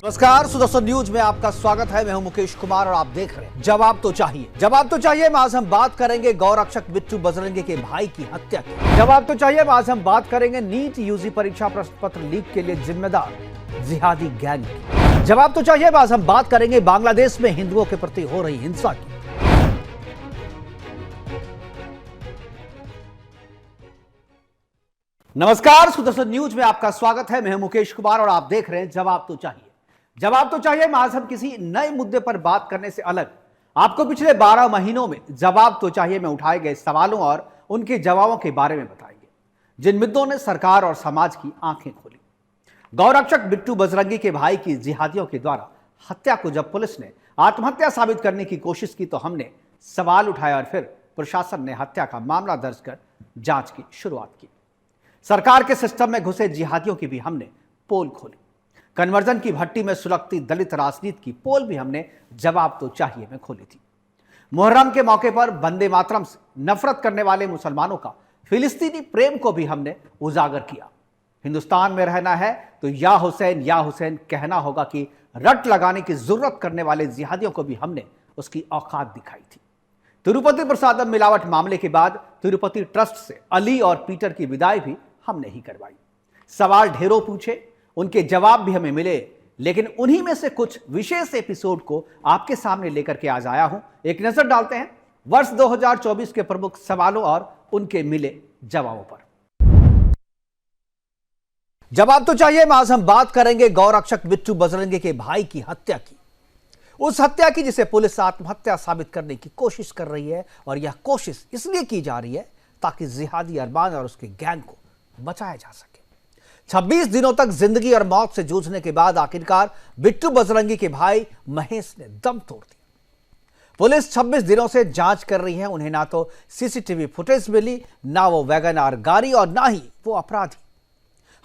नमस्कार, सुदर्शन न्यूज में आपका स्वागत है। मैं हूं मुकेश कुमार और आप देख रहे हैं जवाब तो चाहिए। जवाब तो चाहिए में आज हम बात करेंगे गौरक्षक बिट्टू बजरंगी के भाई की हत्या की। जवाब तो चाहिए में आज हम बात करेंगे नीट यूजी परीक्षा प्रश्न पत्र लीक के लिए जिम्मेदार जिहादी गैंग की। जवाब तो चाहिए में आज हम बात करेंगे बांग्लादेश में हिंदुओं के प्रति हो रही हिंसा की। नमस्कार, सुदर्शन न्यूज में आपका स्वागत है। मैं हूं मुकेश कुमार और आप देख रहे हैं जवाब तो चाहिए। जवाब तो चाहिए में आज हम किसी नए मुद्दे पर बात करने से अलग आपको पिछले 12 महीनों में जवाब तो चाहिए में उठाए गए सवालों और उनके जवाबों के बारे में बताएंगे, जिन मुद्दों ने सरकार और समाज की आंखें खोली। गौरक्षक बिट्टू बजरंगी के भाई की जिहादियों के द्वारा हत्या को जब पुलिस ने आत्महत्या साबित करने की कोशिश की तो हमने सवाल उठाया और फिर प्रशासन ने हत्या का मामला दर्ज कर जांच की शुरुआत की। सरकार के सिस्टम में घुसे जिहादियों की भी हमने पोल खोली। कन्वर्जन की भट्टी में सुलगती दलित राजनीति की पोल भी हमने जवाब तो चाहिए में खोली थी। मुहर्रम के मौके पर वंदे मातरम से नफरत करने वाले मुसलमानों का फिलिस्तीनी प्रेम को भी हमने उजागर किया। हिंदुस्तान में रहना है तो या हुसैन कहना होगा कि रट लगाने की जरूरत करने वाले जिहादियों को भी हमने उसकी औकात दिखाई थी। तिरुपति प्रसादम मिलावट मामले के बाद तिरुपति ट्रस्ट से अली और पीटर की विदाई भी हमने ही करवाई। सवाल ढेरों पूछे, उनके जवाब भी हमें मिले, लेकिन उन्हीं में से कुछ विशेष एपिसोड को आपके सामने लेकर के आज आया हूं। एक नजर डालते हैं वर्ष 2024 के प्रमुख सवालों और उनके मिले जवाबों पर। जवाब तो चाहिए में आज हम बात करेंगे गौरक्षक बिट्टू बजरंगी के भाई की हत्या की। उस हत्या की जिसे पुलिस आत्महत्या साबित करने की कोशिश कर रही है, और यह कोशिश इसलिए की जा रही है ताकि जिहादी अरमान और उसके गैंग को बचाया जा सके। 26 दिनों तक जिंदगी और मौत से जूझने के बाद आखिरकार बिट्टू बजरंगी के भाई महेश ने दम तोड़ दिया। पुलिस 26 दिनों से जांच कर रही है। उन्हें ना तो सीसीटीवी फुटेज मिली, ना वो वैगन आर गाड़ी और ना ही वो अपराधी।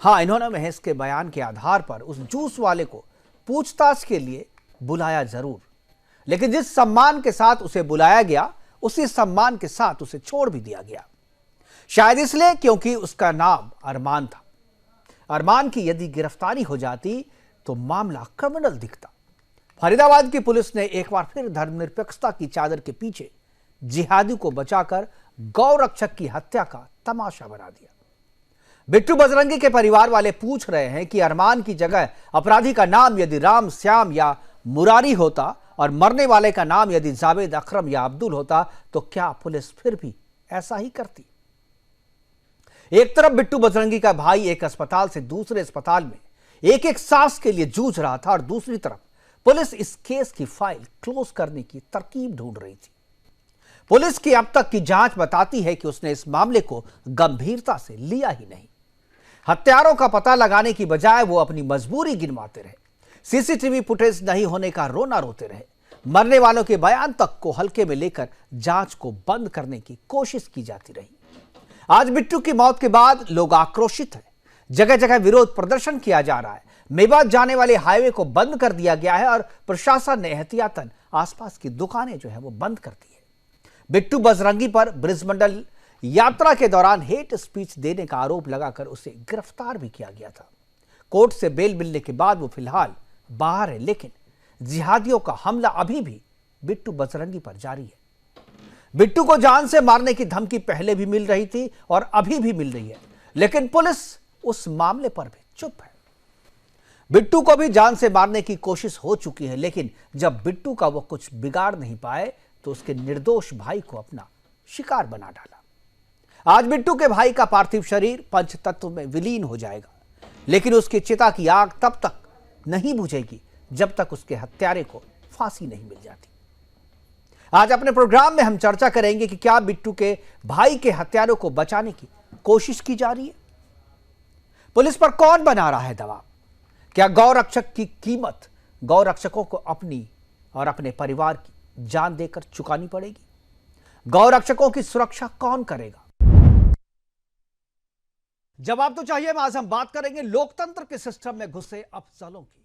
हां, इन्होंने महेश के बयान के आधार पर उस जूस वाले को पूछताछ के लिए बुलाया जरूर, लेकिन जिस सम्मान के साथ उसे बुलाया गया उसी सम्मान के साथ उसे छोड़ भी दिया गया। शायद इसलिए क्योंकि उसका नाम अरमान था। अरमान की यदि गिरफ्तारी हो जाती तो मामला क्रिमिनल दिखता। फरीदाबाद की पुलिस ने एक बार फिर धर्मनिरपेक्षता की चादर के पीछे जिहादी को बचाकर गौरक्षक की हत्या का तमाशा बना दिया। बिट्टू बजरंगी के परिवार वाले पूछ रहे हैं कि अरमान की जगह अपराधी का नाम यदि राम, श्याम या मुरारी होता और मरने वाले का नाम यदि जावेद, अकरम या अब्दुल होता तो क्या पुलिस फिर भी ऐसा ही करती? एक तरफ बिट्टू बजरंगी का भाई एक अस्पताल से दूसरे अस्पताल में एक एक सांस के लिए जूझ रहा था और दूसरी तरफ पुलिस इस केस की फाइल क्लोज करने की तरकीब ढूंढ रही थी। पुलिस की अब तक की जांच बताती है कि उसने इस मामले को गंभीरता से लिया ही नहीं। हत्यारों का पता लगाने की बजाय वो अपनी मजबूरी गिनवाते रहे। सीसीटीवी फुटेज नहीं होने का रोना रोते रहे। मरने वालों के बयान तक को हल्के में लेकर जांच को बंद करने की कोशिश की जाती रही। आज बिट्टू की मौत के बाद लोग आक्रोशित हैं। जगह जगह विरोध प्रदर्शन किया जा रहा है। मेवात जाने वाले हाईवे को बंद कर दिया गया है और प्रशासन ने एहतियातन आसपास की दुकानें जो है वो बंद कर दी है। बिट्टू बजरंगी पर ब्रिजमंडल यात्रा के दौरान हेट स्पीच देने का आरोप लगाकर उसे गिरफ्तार भी किया गया था। कोर्ट से बेल मिलने के बाद वो फिलहाल बाहर है, लेकिन जिहादियों का हमला अभी भी बिट्टू बजरंगी पर जारी है। बिट्टू को जान से मारने की धमकी पहले भी मिल रही थी और अभी भी मिल रही है, लेकिन पुलिस उस मामले पर भी चुप है। बिट्टू को भी जान से मारने की कोशिश हो चुकी है, लेकिन जब बिट्टू का वो कुछ बिगाड़ नहीं पाए तो उसके निर्दोष भाई को अपना शिकार बना डाला। आज बिट्टू के भाई का पार्थिव शरीर पंचतत्व में विलीन हो जाएगा, लेकिन उसकी चिता की आग तब तक नहीं बुझेगी जब तक उसके हत्यारे को फांसी नहीं मिल जाती। आज अपने प्रोग्राम में हम चर्चा करेंगे कि क्या बिट्टू के भाई के हत्यारों को बचाने की कोशिश की जा रही है? पुलिस पर कौन बना रहा है दबाव? क्या गौरक्षक की कीमत गौरक्षकों को अपनी और अपने परिवार की जान देकर चुकानी पड़ेगी? गौरक्षकों की सुरक्षा कौन करेगा? जवाब तो चाहिए में आज हम बात करेंगे लोकतंत्र के सिस्टम में घुसे अफजलों की।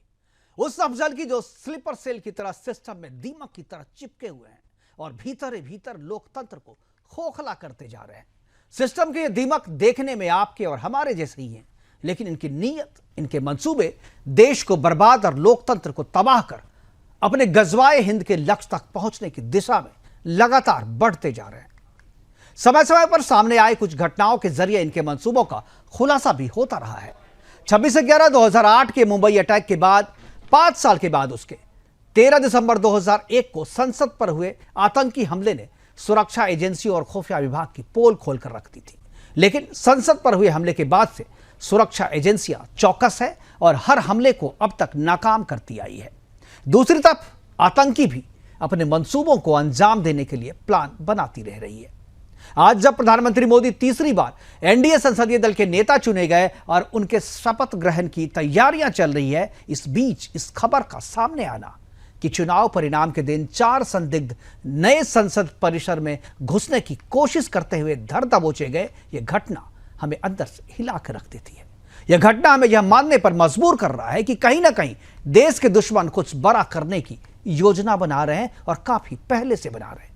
उस अफजल की जो स्लीपर सेल की तरह सिस्टम में दीमक की तरह चिपके हुए हैं और भीतर ही भीतर लोकतंत्र को खोखला करते जा रहे हैं। सिस्टम के ये दीमक देखने में आपके और हमारे जैसे ही हैं, लेकिन इनकी नीयत, इनके मंसूबे देश को बर्बाद और लोकतंत्र को तबाह कर अपने गजवाए हिंद के लक्ष्य तक पहुंचने की दिशा में लगातार बढ़ते जा रहे हैं। समय समय पर सामने आए कुछ घटनाओं के जरिए इनके मंसूबों का खुलासा भी होता रहा है। 26/11/2008 के मुंबई अटैक के बाद 5 साल के बाद उसके 13 दिसंबर 2001 को संसद पर हुए आतंकी हमले ने सुरक्षा एजेंसियों और खुफिया विभाग की पोल खोलकर रख दी थी। लेकिन संसद पर हुए हमले के बाद से सुरक्षा एजेंसियां चौकस है और हर हमले को अब तक नाकाम करती आई है। दूसरी तरफ आतंकी भी अपने मंसूबों को अंजाम देने के लिए प्लान बनाती रह रही है। आज जब प्रधानमंत्री मोदी तीसरी बार एनडीए संसदीय दल के नेता चुने गए और उनके शपथ ग्रहण की तैयारियां चल रही है, इस बीच इस खबर का सामने आना कि चुनाव परिणाम के दिन 4 संदिग्ध नए संसद परिसर में घुसने की कोशिश करते हुए धर दबोचे गए, यह घटना हमें अंदर से हिला कर रख देती है। यह घटना हमें यह मानने पर मजबूर कर रहा है कि कहीं ना कहीं देश के दुश्मन कुछ बड़ा करने की योजना बना रहे हैं और काफी पहले से बना रहे हैं।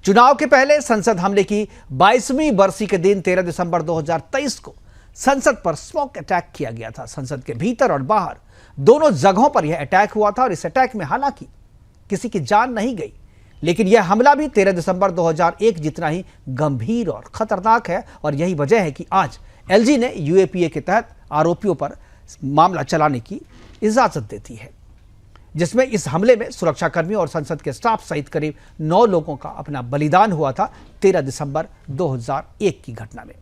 चुनाव के पहले संसद हमले की 22वीं बरसी के दिन 13 दिसंबर 2023 को संसद पर स्मोक अटैक किया गया था। संसद के भीतर और बाहर दोनों जगहों पर यह अटैक हुआ था और इस अटैक में हालांकि किसी की जान नहीं गई, लेकिन यह हमला भी 13 दिसंबर 2001 जितना ही गंभीर और खतरनाक है। और यही वजह है कि आज एलजी ने यूएपीए के तहत आरोपियों पर मामला चलाने की इजाजत देती है, जिसमें इस हमले में सुरक्षाकर्मियों और संसद के स्टाफ सहित करीब 9 लोगों का अपना बलिदान हुआ था 13 दिसंबर 2001 की घटना में।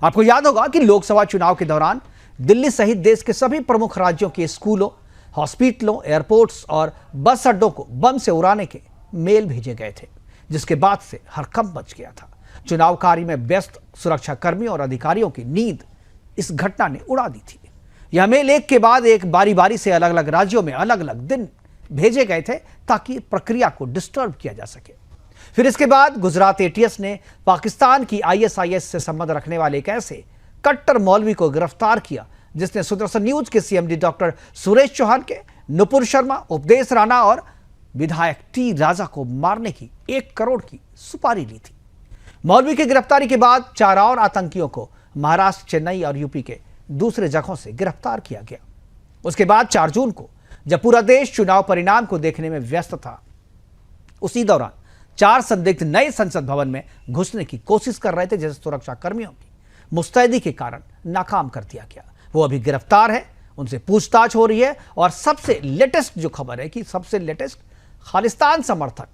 आपको याद होगा कि लोकसभा चुनाव के दौरान दिल्ली सहित देश के सभी प्रमुख राज्यों के स्कूलों, हॉस्पिटलों, एयरपोर्ट्स और बस अड्डों को बम से उड़ाने के मेल भेजे गए थे, जिसके बाद से हड़कंप मच गया था। चुनाव कार्य में व्यस्त सुरक्षाकर्मियों और अधिकारियों की नींद इस घटना ने उड़ा दी थी। यह मेल एक के बाद एक बारी बारी से अलग अलग राज्यों में अलग अलग दिन भेजे गए थे ताकि प्रक्रिया को डिस्टर्ब किया जा सके। फिर इसके बाद गुजरात एटीएस ने पाकिस्तान की आईएसआईएस से संबंध रखने वाले एक ऐसे कट्टर मौलवी को गिरफ्तार किया जिसने सुदर्शन न्यूज के सीएमडी डॉक्टर सुरेश चौहान के, नुपुर शर्मा, उपदेश राणा और विधायक टी राजा को मारने की 1 करोड़ की सुपारी ली थी। मौलवी की गिरफ्तारी के बाद 4 और आतंकियों को महाराष्ट्र, चेन्नई और यूपी के दूसरे जगहों से गिरफ्तार किया गया। उसके बाद 4 जून को जब पूरा देश चुनाव परिणाम को देखने में व्यस्त था, उसी दौरान 4 संदिग्ध नए संसद भवन में घुसने की कोशिश कर रहे थे, जैसे सुरक्षा कर्मियों की मुस्तैदी के कारण नाकाम कर दिया गया। वो अभी गिरफ्तार है, उनसे पूछताछ हो रही है। और सबसे लेटेस्ट जो खबर है कि सबसे लेटेस्ट खालिस्तान समर्थक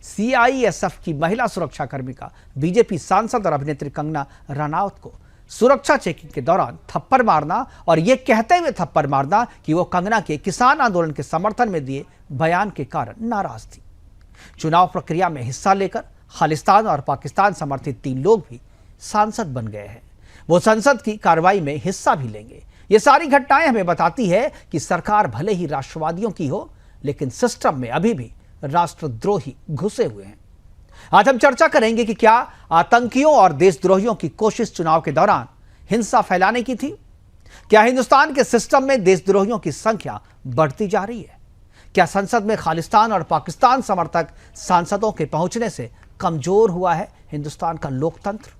सीआईएसएफ की महिला सुरक्षाकर्मी का बीजेपी सांसद और अभिनेत्री कंगना रनौत को सुरक्षा चेकिंग के दौरान थप्पड़ मारना और यह कहते हुए थप्पड़ मारना कि वो कंगना के किसान आंदोलन के समर्थन में दिए बयान के कारण नाराज थी। चुनाव प्रक्रिया में हिस्सा लेकर खालिस्तान और पाकिस्तान समर्थित 3 लोग भी सांसद बन गए हैं। वो संसद की कार्रवाई में हिस्सा भी लेंगे। ये सारी घटनाएं हमें बताती है कि सरकार भले ही राष्ट्रवादियों की हो, लेकिन सिस्टम में अभी भी राष्ट्रद्रोही घुसे हुए हैं। आज हम चर्चा करेंगे कि क्या आतंकियों और देशद्रोहियों की कोशिश चुनाव के दौरान हिंसा फैलाने की थी? क्या हिंदुस्तान के सिस्टम में देशद्रोहियों की संख्या बढ़ती जा रही है? क्या संसद में खालिस्तान और पाकिस्तान समर्थक सांसदों के पहुंचने से कमजोर हुआ है हिंदुस्तान का लोकतंत्र?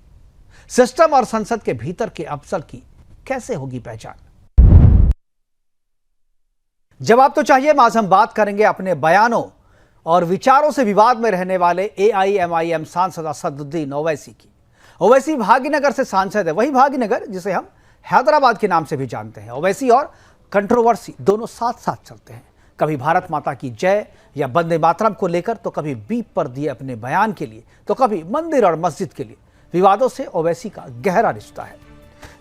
सिस्टम और संसद के भीतर के अफसर की कैसे होगी पहचान? जवाब तो चाहिए। आज हम बात करेंगे अपने बयानों और विचारों से विवाद में रहने वाले एआईएमआईएम सांसद असदुद्दीन ओवैसी की। ओवैसी भाग्यनगर से सांसद है, वही भाग्यनगर जिसे हम हैदराबाद के नाम से भी जानते हैं। ओवैसी और कंट्रोवर्सी दोनों साथ साथ चलते हैं। कभी भारत माता की जय या वंदे मातरम को लेकर, तो कभी बीप पर दिए अपने बयान के लिए, तो कभी मंदिर और मस्जिद के लिए। विवादों से ओवैसी का गहरा रिश्ता है।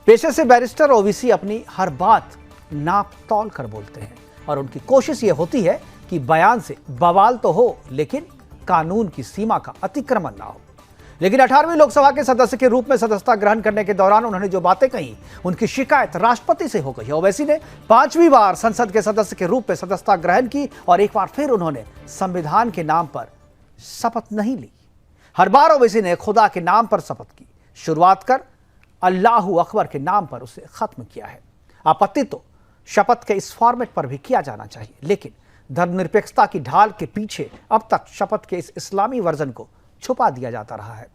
पेशे से बैरिस्टर ओवैसी अपनी हर बात नाप तौल कर बोलते हैं और उनकी कोशिश यह होती है कि बयान से बवाल तो हो, लेकिन कानून की सीमा का अतिक्रमण ना हो। लेकिन 18वीं लोकसभा के सदस्य के रूप में सदस्यता ग्रहण करने के दौरान उन्होंने जो बातें कही, उनकी शिकायत राष्ट्रपति से हो गई। ओवैसी ने 5वीं बार संसद के सदस्य के रूप में सदस्यता ग्रहण की और एक बार फिर उन्होंने संविधान के नाम पर शपथ नहीं ली। हर बार ओवैसी ने खुदा के नाम पर शपथ की, शुरुआत कर अल्लाहू अकबर के नाम पर उसे खत्म किया है। आपत्ति तो शपथ के इस फॉर्मेट पर भी किया जाना चाहिए, लेकिन धर्मनिरपेक्षता की ढाल के पीछे अब तक शपथ के इस इस्लामी वर्जन को छुपा दिया जाता रहा है।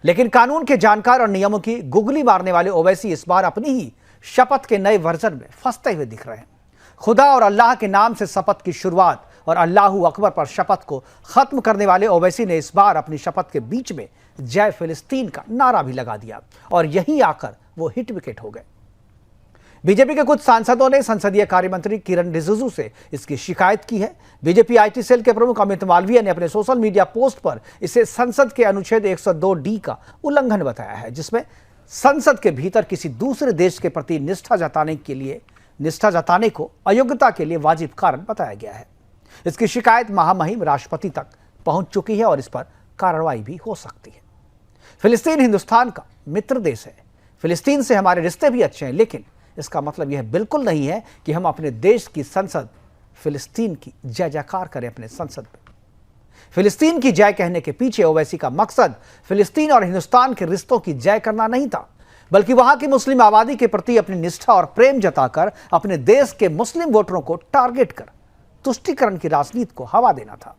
लेकिन कानून के जानकार और नियमों की गुगली मारने वाले ओवैसी इस बार अपनी ही शपथ के नए वर्जन में फंसते हुए दिख रहे हैं। खुदा और अल्लाह के नाम से शपथ की शुरुआत और अल्लाहू अकबर पर शपथ को खत्म करने वाले ओवैसी ने इस बार अपनी शपथ के बीच में जय फिलिस्तीन का नारा भी लगा दिया और यहीं आकर वो हिट विकेट हो गए। बीजेपी के कुछ सांसदों ने संसदीय कार्य मंत्री किरण रिजिजू से इसकी शिकायत की है। बीजेपी आईटी सेल के प्रमुख अमित मालवीय ने अपने सोशल मीडिया पोस्ट पर इसे संसद के अनुच्छेद 102D का उल्लंघन बताया है, जिसमें संसद के भीतर किसी दूसरे देश के प्रति निष्ठा जताने को अयोग्यता के लिए वाजिब कारण बताया गया है। इसकी शिकायत महामहिम राष्ट्रपति तक पहुंच चुकी है और इस पर कार्रवाई भी हो सकती है। फिलिस्तीन हिंदुस्तान का मित्र देश है। फिलिस्तीन से हमारे रिश्ते भी अच्छे हैं, लेकिन इसका मतलब यह बिल्कुल नहीं है कि हम अपने देश की संसद फिलिस्तीन की जय जयकार करें अपने संसद में। फिलिस्तीन की जय कहने के पीछे ओवैसी का मकसद फिलिस्तीन और हिंदुस्तान के रिश्तों की जय करना नहीं था, बल्कि वहां की मुस्लिम आबादी के प्रति अपनी निष्ठा और प्रेम जताकर अपने देश के मुस्लिम वोटरों को टारगेट कर तुष्टीकरण की राजनीति को हवा देना था।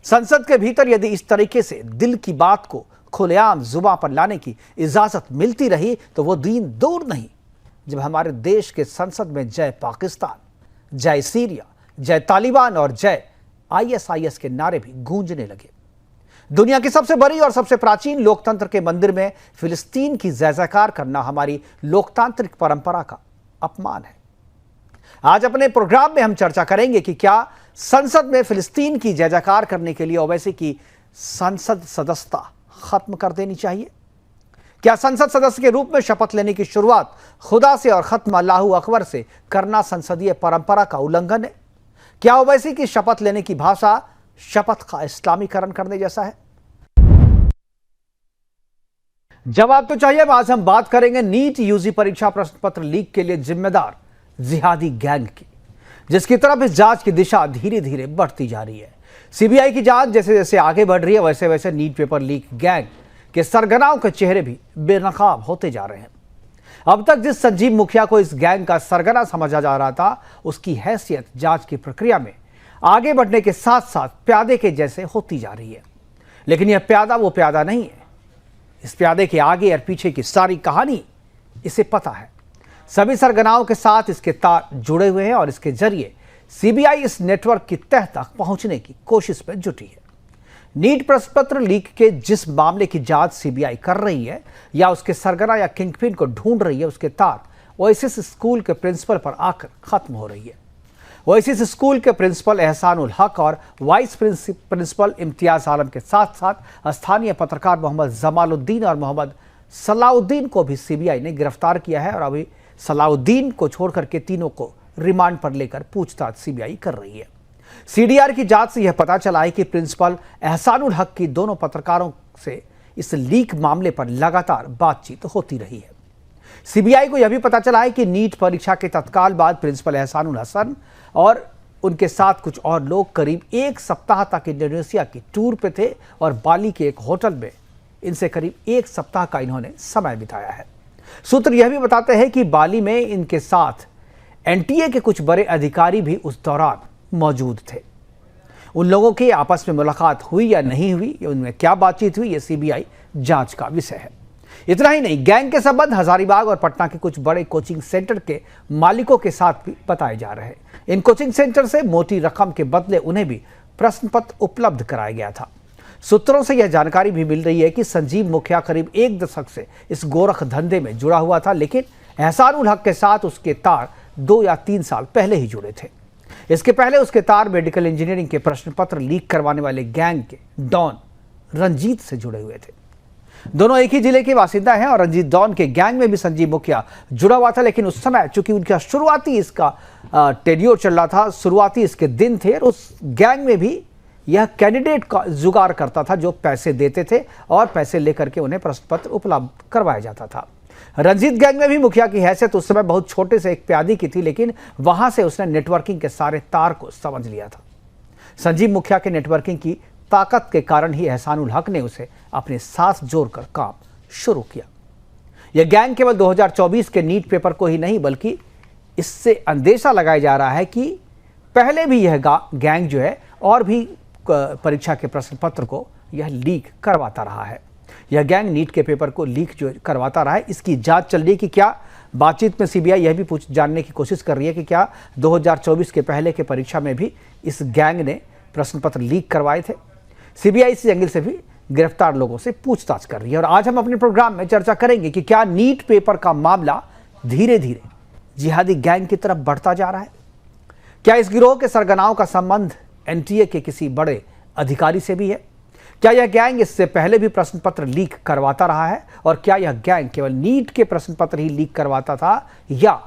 संसद के भीतर यदि इस तरीके से दिल की बात को खुलेआम जुबान पर लाने की इजाजत मिलती रही तो वो दिन दूर नहीं जब हमारे देश के संसद में जय पाकिस्तान, जय सीरिया, जय तालिबान और जय ISIS के नारे भी गूंजने लगे। दुनिया की सबसे बड़ी और सबसे प्राचीन लोकतंत्र के मंदिर में फिलिस्तीन की जय जयकार करना हमारी लोकतांत्रिक परंपरा का अपमान है। आज अपने प्रोग्राम में हम चर्चा करेंगे कि क्या संसद में फिलिस्तीन की जय जयकार करने के लिए ओवैसी की संसद सदस्यता खत्म कर देनी चाहिए। क्या संसद सदस्य के रूप में शपथ लेने की शुरुआत खुदा से और खत्म अल्लाहू अकबर से करना संसदीय परंपरा का उल्लंघन है। क्या ओवैसी की शपथ लेने की भाषा शपथ का इस्लामीकरण करने जैसा है। जवाब तो चाहिए। आज हम बात करेंगे नीट यूजी परीक्षा प्रश्न पत्र लीक के लिए जिम्मेदार जिहादी गैंग की, जिसकी तरफ इस जांच की दिशा धीरे धीरे बढ़ती जा रही है। सीबीआई की जांच जैसे जैसे आगे बढ़ रही है वैसे वैसे नीट पेपर लीक गैंग के सरगनाओं के चेहरे भी बेनकाब होते जा रहे हैं। अब तक जिस संजीव मुखिया को इस गैंग का सरगना समझा जा रहा था, उसकी हैसियत जांच की प्रक्रिया में आगे बढ़ने के साथ साथ प्यादे के जैसे होती जा रही है। लेकिन यह प्यादा वो प्यादा नहीं है। इस प्यादे के आगे और पीछे की सारी कहानी इसे पता है। सभी सरगनाओं के साथ इसके तार जुड़े हुए हैं और इसके जरिए सीबीआई इस नेटवर्क की तह तक पहुंचने की कोशिश में जुटी है। नीट प्रश्न पत्र लीक के जिस मामले की जांच सीबीआई कर रही है या उसके सरगना या किंगपिन को ढूंढ रही है, उसके तार ओएसिस स्कूल के प्रिंसिपल पर आकर खत्म हो रही है। ओएसिस स्कूल के प्रिंसिपल एहसानुल हक और वाइस प्रिंसिपल इम्तियाज आलम के साथ साथ स्थानीय पत्रकार मोहम्मद जमालुद्दीन और मोहम्मद सलाउद्दीन को भी सीबीआई ने गिरफ्तार किया है और अभी सलाउद्दीन को छोड़कर के तीनों को रिमांड पर लेकर पूछताछ सीबीआई कर रही है। सीडीआर की जांच से यह पता चला है कि प्रिंसिपल एहसानुल हक की दोनों पत्रकारों से इस लीक मामले पर लगातार बातचीत होती रही है। सीबीआई को यह भी पता चला है कि नीट परीक्षा के तत्काल बाद प्रिंसिपल एहसानुल हसन और उनके साथ कुछ और लोग करीब एक सप्ताह तक इंडोनेशिया की टूर पे थे और बाली के एक होटल में इनसे करीब एक सप्ताह का इन्होंने समय बिताया है। सूत्र यह भी बताते हैं कि बाली में इनके साथ एनटीए के कुछ बड़े अधिकारी भी उस दौरान मौजूद थे। उन लोगों की आपस में मुलाकात हुई या नहीं हुई, उनमें क्या बातचीत हुई, यह सीबीआई जांच का विषय है। इतना ही नहीं, गैंग के संबंध हजारीबाग और पटना के कुछ बड़े कोचिंग सेंटर के मालिकों के साथ भी बताए जा रहे हैं। इन कोचिंग सेंटर से मोटी रकम के बदले उन्हें भी प्रश्न पत्र उपलब्ध कराया गया था। सूत्रों से यह जानकारी भी मिल रही है कि संजीव मुखिया करीब एक दशक से इस गोरख धंधे में जुड़ा हुआ था, लेकिन एहसानुल हक के साथ उसके तार 2 या 3 साल पहले ही जुड़े थे। इसके पहले उसके तार मेडिकल इंजीनियरिंग के प्रश्न पत्र लीक करवाने वाले गैंग के डॉन रंजीत से जुड़े हुए थे। दोनों एक ही जिले के बासिंदा हैं और रंजीत डॉन के गैंग में भी संजीव मुखिया जुड़ा हुआ था, लेकिन उस समय चूंकि उनका शुरुआती इसका टेन्योर चल रहा था, शुरुआती इसके दिन थे, और उस गैंग में भी यह कैंडिडेट का जुगाड़ करता था जो पैसे देते थे और पैसे लेकर के उन्हें प्रश्न पत्र उपलब्ध करवाया जाता था। रंजीत गैंग में भी मुखिया की हैसियत उस समय बहुत छोटे से एक प्यादी की थी, लेकिन वहां से उसने नेटवर्किंग के सारे तार को समझ लिया था। संजीव मुखिया के नेटवर्किंग की ताकत के कारण ही एहसानुल हक ने उसे अपने साथ जोड़कर काम शुरू किया। यह गैंग केवल 2024 के नीट पेपर को ही नहीं, बल्कि इससे अंदेशा लगाया जा रहा है कि पहले भी यह गैंग जो है और भी परीक्षा के प्रश्न पत्र को यह लीक करवाता रहा है। यह गैंग नीट के पेपर को लीक जो करवाता रहा है, इसकी जांच चल रही है कि क्या बातचीत में सीबीआई यह भी जानने की कोशिश कर रही है कि क्या 2024 के पहले के परीक्षा में भी इस गैंग ने प्रश्न पत्र लीक करवाए थे। सीबीआई इस एंगल से भी गिरफ्तार लोगों से पूछताछ कर रही है। और आज हम अपने प्रोग्राम में चर्चा करेंगे कि क्या नीट पेपर का मामला धीरे धीरे जिहादी गैंग की तरफ बढ़ता जा रहा है। क्या इस गिरोह के सरगनाओं का संबंध एनटीए के किसी बड़े अधिकारी से भी है। क्या यह गैंग इससे पहले भी प्रश्न पत्र लीक करवाता रहा है और क्या यह गैंग केवल नीट के प्रश्न पत्र ही लीक करवाता था या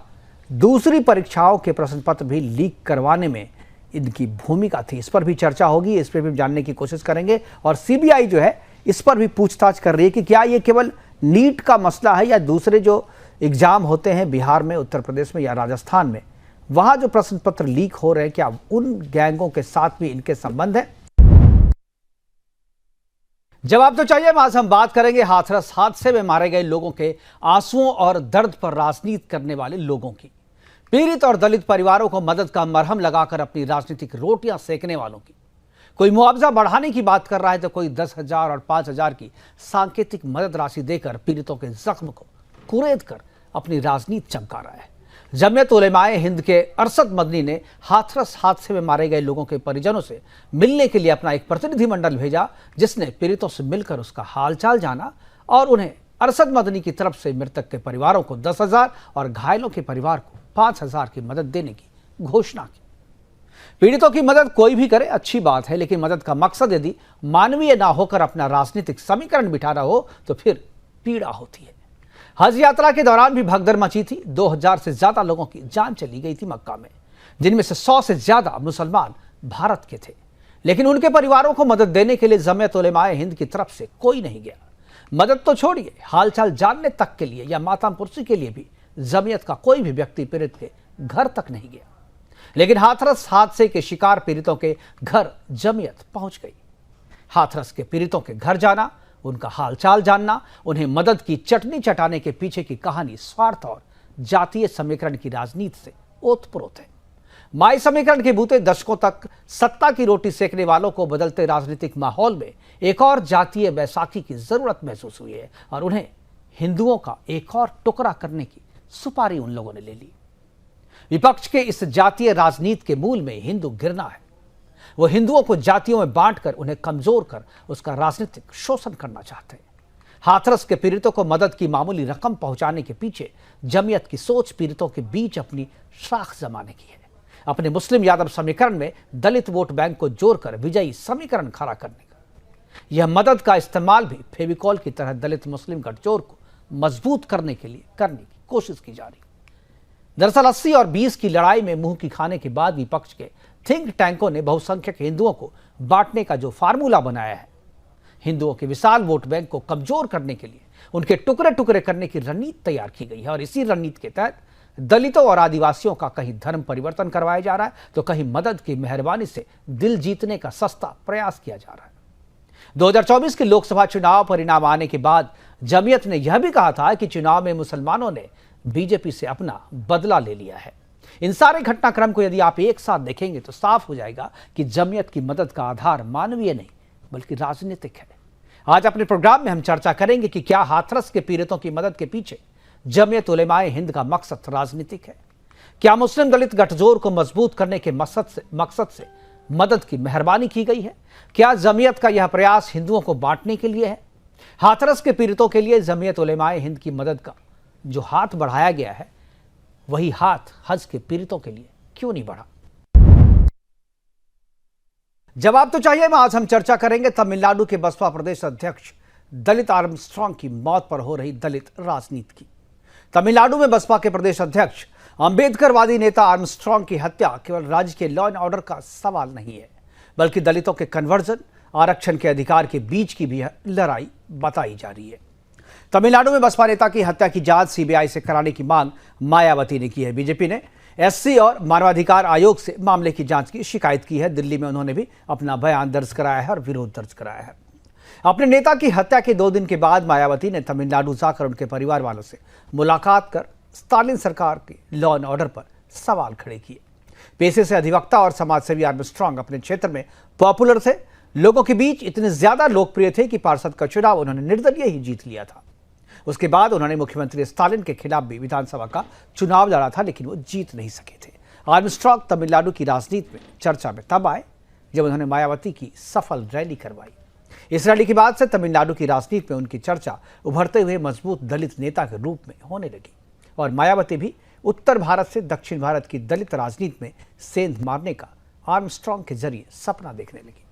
दूसरी परीक्षाओं के प्रश्न पत्र भी लीक करवाने में इनकी भूमिका थी। इस पर भी चर्चा होगी, इस पर भी जानने की कोशिश करेंगे। और सीबीआई जो है इस पर भी पूछताछ कर रही है कि क्या ये केवल नीट का मसला है या दूसरे जो एग्जाम होते हैं बिहार में, उत्तर प्रदेश में या राजस्थान में, वहां जो प्रश्न पत्र लीक हो रहे हैं क्या उन गैंगों के साथ भी इनके संबंध है। जवाब तो चाहिए। आज हम बात करेंगे हाथरस हादसे में मारे गए लोगों के आंसुओं और दर्द पर राजनीति करने वाले लोगों की, पीड़ित और दलित परिवारों को मदद का मरहम लगाकर अपनी राजनीतिक रोटियां सेकने वालों की। कोई मुआवजा बढ़ाने की बात कर रहा है तो कोई 10,000 और 5,000 की सांकेतिक मदद राशि देकर पीड़ितों के जख्म को कुरेद कर अपनी राजनीति चमका रहा है। जमीयत उलेमाए हिंद के अरशद मदनी ने हाथरस हादसे में मारे गए लोगों के परिजनों से मिलने के लिए अपना एक प्रतिनिधिमंडल भेजा, जिसने पीड़ितों से मिलकर उसका हालचाल जाना और उन्हें अरशद मदनी की तरफ से मृतक के परिवारों को 10,000 और घायलों के परिवार को 5,000 की मदद देने की घोषणा की। पीड़ितों की मदद कोई भी करे अच्छी बात है, लेकिन मदद का मकसद यदि मानवीय ना होकर अपना राजनीतिक समीकरण बिठाना हो तो फिर पीड़ा होती है। हज यात्रा के दौरान भी भगदड़ मची थी। 2,000 से ज्यादा लोगों की जान चली गई थी मक्का में, जिनमें से 100 से ज्यादा मुसलमान भारत के थे। लेकिन उनके परिवारों को मदद देने के लिए जमीयत उलेमाए हिंद की तरफ से कोई नहीं गया। मदद तो छोड़िए, हालचाल जानने तक के लिए या मातम पुरसी के लिए भी जमीयत का कोई भी व्यक्ति पीड़ित के घर तक नहीं गया। लेकिन हाथरस हादसे के शिकार पीड़ितों के घर जमीयत पहुंच गई। हाथरस के पीड़ितों के घर जाना, उनका हालचाल जानना, उन्हें मदद की चटनी चटाने के पीछे की कहानी स्वार्थ और जातीय समीकरण की राजनीति से ओतप्रोत है। माई समीकरण के बूते दशकों तक सत्ता की रोटी सेकने वालों को बदलते राजनीतिक माहौल में एक और जातीय बैसाखी की जरूरत महसूस हुई है और उन्हें हिंदुओं का एक और टुकड़ा करने की सुपारी उन लोगों ने ले ली। विपक्ष के इस जातीय राजनीति के मूल में हिंदू घृणा है। वो हिंदुओं को जातियों में बांटकर उन्हें कमजोर कर उसका राजनीतिक शोषण करना चाहते हैं। हाथरस के पीड़ितों को मदद की मामूली रकम पहुंचाने के पीछे जमीयत की सोच पीड़ितों के बीच अपनी शाख जमाने की है, अपने मुस्लिम यादव समीकरण में दलित वोट बैंक को जोड़कर विजयी समीकरण खड़ा करने का। यह मदद का इस्तेमाल भी फेविकॉल की तरह दलित मुस्लिम गठजोड़ को मजबूत करने के लिए करने की कोशिश की जा रही। दरअसल 80 और 20 की लड़ाई में मुंह की खाने के बाद विपक्ष के थिंक टैंकों ने बहुसंख्यक हिंदुओं को बांटने का जो फार्मूला बनाया है, हिंदुओं के विशाल वोट बैंक को कमजोर करने के लिए उनके टुकड़े टुकड़े करने की रणनीति तैयार की गई है। और इसी रणनीति के तहत दलितों और आदिवासियों का कहीं धर्म परिवर्तन करवाया जा रहा है तो कहीं मदद की मेहरबानी से दिल जीतने का सस्ता प्रयास किया जा रहा है। 2024 के लोकसभा चुनाव परिणाम आने के बाद जमीयत ने यह भी कहा था कि चुनाव में मुसलमानों ने बीजेपी से अपना बदला ले लिया है। इन सारे घटनाक्रम को यदि आप एक साथ देखेंगे तो साफ हो जाएगा कि जमीयत की मदद का आधार मानवीय नहीं बल्कि राजनीतिक है। आज अपने प्रोग्राम में हम चर्चा करेंगे कि क्या हाथरस के पीड़ितों की मदद के पीछे जमीयत उलेमाए हिंद का मकसद राजनीतिक है। क्या मुस्लिम दलित गठजोड़ को मजबूत करने के मकसद से मदद की मेहरबानी की गई है। क्या जमीयत का यह प्रयास हिंदुओं को बांटने के लिए है। हाथरस के पीड़ितों के लिए जमीयत उलेमाए हिंद की मदद का जो हाथ बढ़ाया गया है, वही हाथ हज के पीड़ितों के लिए क्यों नहीं बढ़ा। जवाब तो चाहिए। आज हम चर्चा करेंगे तमिलनाडु के बसपा प्रदेश अध्यक्ष दलित आर्मस्ट्रांग की मौत पर हो रही दलित राजनीति की। तमिलनाडु में बसपा के प्रदेश अध्यक्ष अंबेडकरवादी नेता आर्मस्ट्रांग की हत्या केवल राज्य के लॉ एंड ऑर्डर का सवाल नहीं है, बल्कि दलितों के कन्वर्जन, आरक्षण के अधिकार के बीच की भी लड़ाई बताई जा रही है। तमिलनाडु में बसपा नेता की हत्या की जांच सीबीआई से कराने की मांग मायावती ने की है। बीजेपी ने एससी और मानवाधिकार आयोग से मामले की जांच की शिकायत की है। दिल्ली में उन्होंने भी अपना बयान दर्ज कराया है और विरोध दर्ज कराया है। अपने नेता की हत्या के 2 दिन के बाद मायावती ने तमिलनाडु जाकर उनके परिवार वालों से मुलाकात कर स्टालिन सरकार के लॉ एंड ऑर्डर पर सवाल खड़े किए। पेशे से अधिवक्ता और समाजसेवी आर्मस्ट्रांग अपने क्षेत्र में पॉपुलर थे। लोगों के बीच इतने ज्यादा लोकप्रिय थे कि पार्षद का चुनाव उन्होंने निर्दलीय ही जीत लिया था। उसके बाद उन्होंने मुख्यमंत्री स्टालिन के खिलाफ भी विधानसभा का चुनाव लड़ा था, लेकिन वो जीत नहीं सके थे। आर्मस्ट्रांग तमिलनाडु की राजनीति में चर्चा में तब आए जब उन्होंने मायावती की सफल रैली करवाई। इस रैली के बाद से तमिलनाडु की राजनीति में उनकी चर्चा उभरते हुए मजबूत दलित नेता के रूप में होने लगी और मायावती भी उत्तर भारत से दक्षिण भारत की दलित राजनीति में सेंध मारने का आर्मस्ट्रांग के जरिए सपना देखने लगी।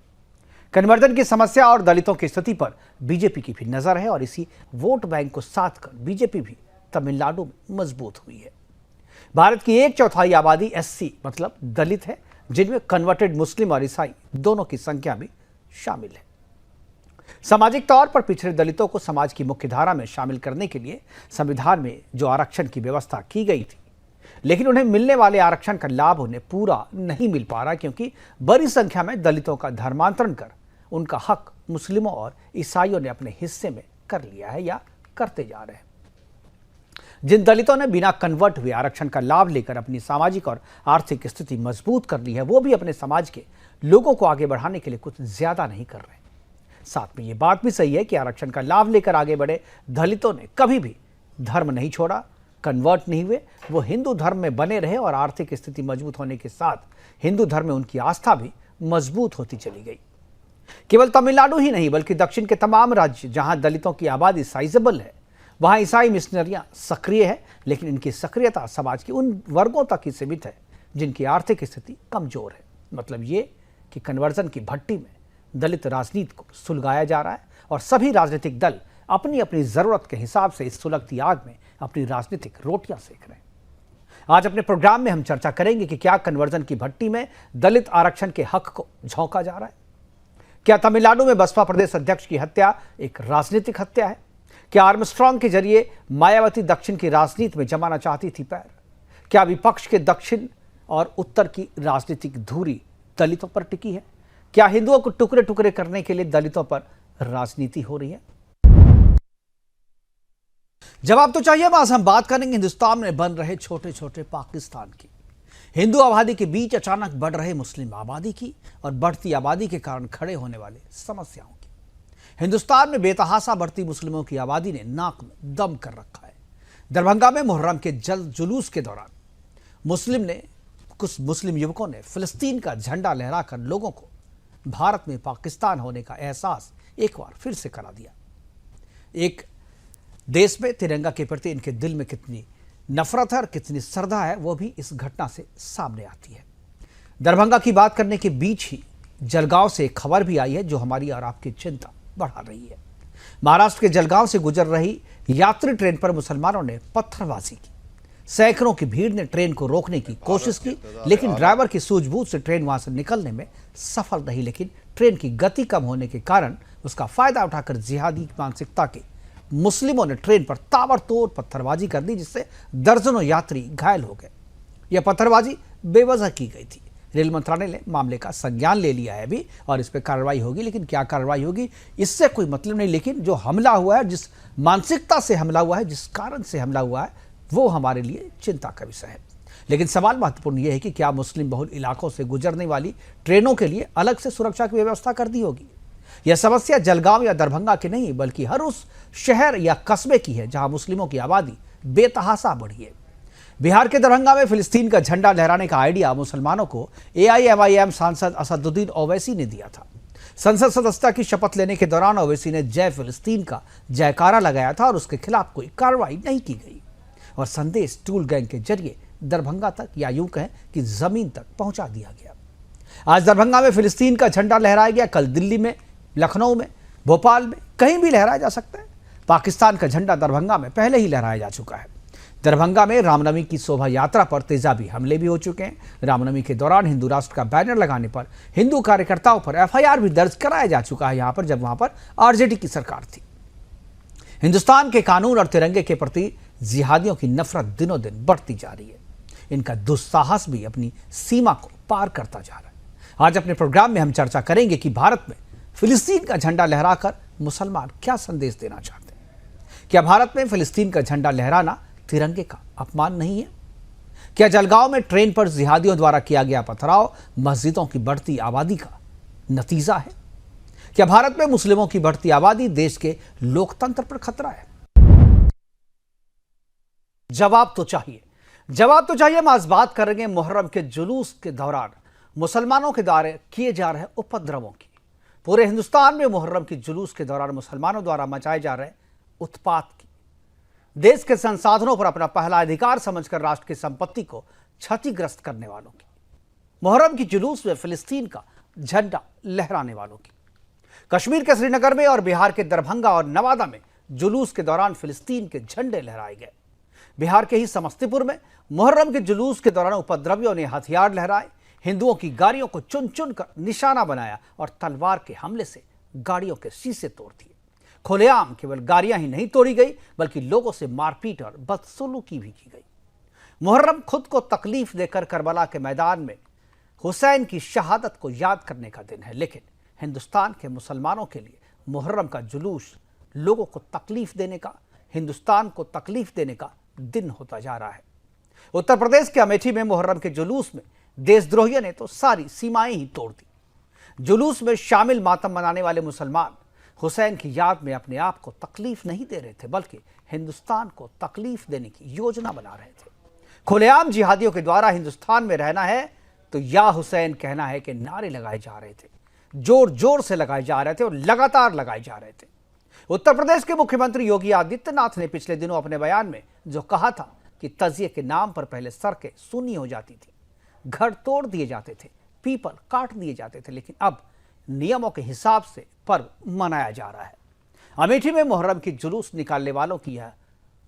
कन्वर्जन की समस्या और दलितों की स्थिति पर बीजेपी की भी नजर है और इसी वोट बैंक को साथ कर बीजेपी भी तमिलनाडु में मजबूत हुई है। भारत की 1/4 आबादी एससी मतलब दलित है, जिनमें कन्वर्टेड मुस्लिम और ईसाई दोनों की संख्या भी शामिल है। सामाजिक तौर पर पिछड़े दलितों को समाज की मुख्य धारा में शामिल करने के लिए संविधान में जो आरक्षण की व्यवस्था की गई थी, लेकिन उन्हें मिलने वाले आरक्षण का लाभ उन्हें पूरा नहीं मिल पा रहा, क्योंकि बड़ी संख्या में दलितों का धर्मांतरण कर उनका हक मुस्लिमों और ईसाइयों ने अपने हिस्से में कर लिया है या करते जा रहे हैं। जिन दलितों ने बिना कन्वर्ट हुए आरक्षण का लाभ लेकर अपनी सामाजिक और आर्थिक स्थिति मजबूत कर ली है, वो भी अपने समाज के लोगों को आगे बढ़ाने के लिए कुछ ज्यादा नहीं कर रहे। साथ में ये बात भी सही है कि आरक्षण का लाभ लेकर आगे बढ़े दलितों ने कभी भी धर्म नहीं छोड़ा, कन्वर्ट नहीं हुए, वो हिंदू धर्म में बने रहे और आर्थिक स्थिति मजबूत होने के साथ हिंदू धर्म में उनकी आस्था भी मजबूत होती चली गई। केवल तमिलनाडु ही नहीं बल्कि दक्षिण के तमाम राज्य जहां दलितों की आबादी साइजेबल है, वहां ईसाई मिशनरियां सक्रिय है, लेकिन इनकी सक्रियता समाज के उन वर्गों तक ही सीमित है जिनकी आर्थिक स्थिति कमजोर है। मतलब ये कि कन्वर्जन की भट्टी में दलित राजनीति को सुलगाया जा रहा है और सभी राजनीतिक दल अपनी अपनी जरूरत के हिसाब से इस सुलगती आग में अपनी राजनीतिक रोटियां सेक रहे हैं। आज अपने प्रोग्राम में हम चर्चा करेंगे कि क्या कन्वर्जन की भट्टी में दलित आरक्षण के हक को झोंका जा रहा है? क्या तमिलनाडु में बसपा प्रदेश अध्यक्ष की हत्या एक राजनीतिक हत्या है? क्या आर्मस्ट्रांग के जरिए मायावती दक्षिण की राजनीति में जमाना चाहती थी पैर? क्या विपक्ष के दक्षिण और उत्तर की राजनीतिक धुरी दलितों पर टिकी है? क्या हिंदुओं को टुकड़े टुकड़े करने के लिए दलितों पर राजनीति हो रही है? जवाब तो चाहिए। आज हम बात करेंगे हिंदुस्तान में बन रहे छोटे छोटे पाकिस्तान की, हिंदू आबादी के बीच अचानक बढ़ रहे मुस्लिम आबादी की और बढ़ती आबादी के कारण खड़े होने वाले समस्याओं की। हिंदुस्तान में बेतहासा बढ़ती मुस्लिमों की आबादी ने नाक में दम कर रखा है। दरभंगा में मुहर्रम के जुलूस के दौरान कुछ मुस्लिम युवकों ने फिलिस्तीन का झंडा लहराकर लोगों को भारत में पाकिस्तान होने का एहसास एक बार फिर से करा दिया। एक देश में तिरंगा के प्रति इनके दिल में कितनी नफरत है और कितनी श्रद्धा है, वो भी इस घटना से सामने आती है। दरभंगा की बात करने के बीच ही जलगांव से एक खबर भी आई है जो हमारी और आपकी चिंता बढ़ा रही है। महाराष्ट्र के जलगांव से गुजर रही यात्री ट्रेन पर मुसलमानों ने पत्थरबाजी की। सैकड़ों की भीड़ ने ट्रेन को रोकने की कोशिश की, लेकिन ड्राइवर की सूझबूझ से ट्रेन वहां से निकलने में सफल रही। लेकिन ट्रेन की गति कम होने के कारण उसका फायदा उठाकर जिहादी मानसिकता के मुस्लिमों ने ट्रेन पर ताबड़तोड़ पत्थरबाजी कर दी, जिससे दर्जनों यात्री घायल हो गए। यह पत्थरबाजी बेवजह की गई थी। रेल मंत्रालय ने मामले का संज्ञान ले लिया है अभी और इस पर कार्रवाई होगी, लेकिन क्या कार्रवाई होगी इससे कोई मतलब नहीं। लेकिन जो हमला हुआ है, जिस मानसिकता से हमला हुआ है, जिस कारण से हमला हुआ है, वो हमारे लिए चिंता का विषय है। लेकिन सवाल महत्वपूर्ण यह है कि क्या मुस्लिम बहुल इलाकों से गुजरने वाली ट्रेनों के लिए अलग से सुरक्षा की व्यवस्था कर दी होगी? यह समस्या जलगांव या दरभंगा की नहीं बल्कि हर उस शहर या कस्बे की है जहां मुस्लिमों की आबादी बेतहासा बढ़ी है। बिहार के दरभंगा में फिलिस्तीन का झंडा लहराने का आइडिया मुसलमानों को AIMIM सांसद असदुद्दीन ओवैसी ने दिया था। संसद सदस्यता की शपथ लेने के दौरान ओवैसी ने जय फिलिस्तीन का जयकारा लगाया था और उसके खिलाफ कोई कार्रवाई नहीं की गई और संदेश टूल गैंग के जरिए दरभंगा तक या यूं कहें कि जमीन तक पहुंचा दिया गया। आज दरभंगा में फिलिस्तीन का झंडा लहराया गया, कल दिल्ली में, लखनऊ में, भोपाल में, कहीं भी लहराया जा सकता है। पाकिस्तान का झंडा दरभंगा में पहले ही लहराया जा चुका है। दरभंगा में रामनवमी की शोभा यात्रा पर तेजाबी हमले भी हो चुके हैं। रामनवमी के दौरान हिंदू राष्ट्र का बैनर लगाने पर हिंदू कार्यकर्ताओं पर FIR भी दर्ज कराया जा चुका है यहां पर, जब वहां पर RJD की सरकार थी। हिंदुस्तान के कानून और तिरंगे के प्रति जिहादियों की नफरत दिनों दिन बढ़ती जा रही है। इनका दुस्साहस भी अपनी सीमा को पार करता जा रहा है। आज अपने प्रोग्राम में हम चर्चा करेंगे कि भारत में फिलिस्तीन का झंडा लहराकर मुसलमान क्या संदेश देना चाहते हैं। क्या भारत में फिलिस्तीन का झंडा लहराना तिरंगे का अपमान नहीं है? क्या जलगांव में ट्रेन पर जिहादियों द्वारा किया गया पथराव मस्जिदों की बढ़ती आबादी का नतीजा है? क्या भारत में मुस्लिमों की बढ़ती आबादी देश के लोकतंत्र पर खतरा है? जवाब तो चाहिए, जवाब तो चाहिए। हम आज बात करेंगे मुहर्रम के जुलूस के दौरान मुसलमानों के द्वारा किए जा रहे उपद्रवों की। पूरे हिंदुस्तान में मुहर्रम के जुलूस के दौरान मुसलमानों द्वारा मचाए जा रहे उत्पात की, देश के संसाधनों पर अपना पहला अधिकार समझकर राष्ट्र की संपत्ति को क्षतिग्रस्त करने वालों की, मुहर्रम की जुलूस में फिलिस्तीन का झंडा लहराने वालों की। कश्मीर के श्रीनगर में और बिहार के दरभंगा और नवादा में जुलूस के दौरान फिलिस्तीन के झंडे लहराए गए। बिहार के ही समस्तीपुर में मुहर्रम के जुलूस के दौरान उपद्रवियों ने हथियार लहराए, हिंदुओं की गाड़ियों को चुन चुन कर निशाना बनाया और तलवार के हमले से गाड़ियों के शीशे तोड़ दिए। खुलेआम केवल गाड़ियां ही नहीं तोड़ी गई बल्कि लोगों से मारपीट और बदसलूकी भी की गई। मुहर्रम खुद को तकलीफ देकर करबला के मैदान में हुसैन की शहादत को याद करने का दिन है, लेकिन हिंदुस्तान के मुसलमानों के लिए मुहर्रम का जुलूस लोगों को तकलीफ देने का, हिंदुस्तान को तकलीफ देने का दिन होता जा रहा है। उत्तर प्रदेश के अमेठी में मुहर्रम के जुलूस में देशद्रोहियों ने तो सारी सीमाएं ही तोड़ दी। जुलूस में शामिल मातम मनाने वाले मुसलमान हुसैन की याद में अपने आप को तकलीफ नहीं दे रहे थे बल्कि हिंदुस्तान को तकलीफ देने की योजना बना रहे थे। खुलेआम जिहादियों के द्वारा हिंदुस्तान में रहना है तो या हुसैन कहना है कि नारे लगाए जा रहे थे, जोर जोर से लगाए जा रहे थे और लगातार लगाए जा रहे थे। उत्तर प्रदेश के मुख्यमंत्री योगी आदित्यनाथ ने पिछले दिनों अपने बयान में जो कहा था कि तजिए के नाम पर पहले सड़कें सूनी हो जाती थी, घर तोड़ दिए जाते थे, पीपल काट दिए जाते थे, लेकिन अब नियमों के हिसाब से पर्व मनाया जा रहा है। अमेठी में मुहर्रम की जुलूस निकालने वालों की यह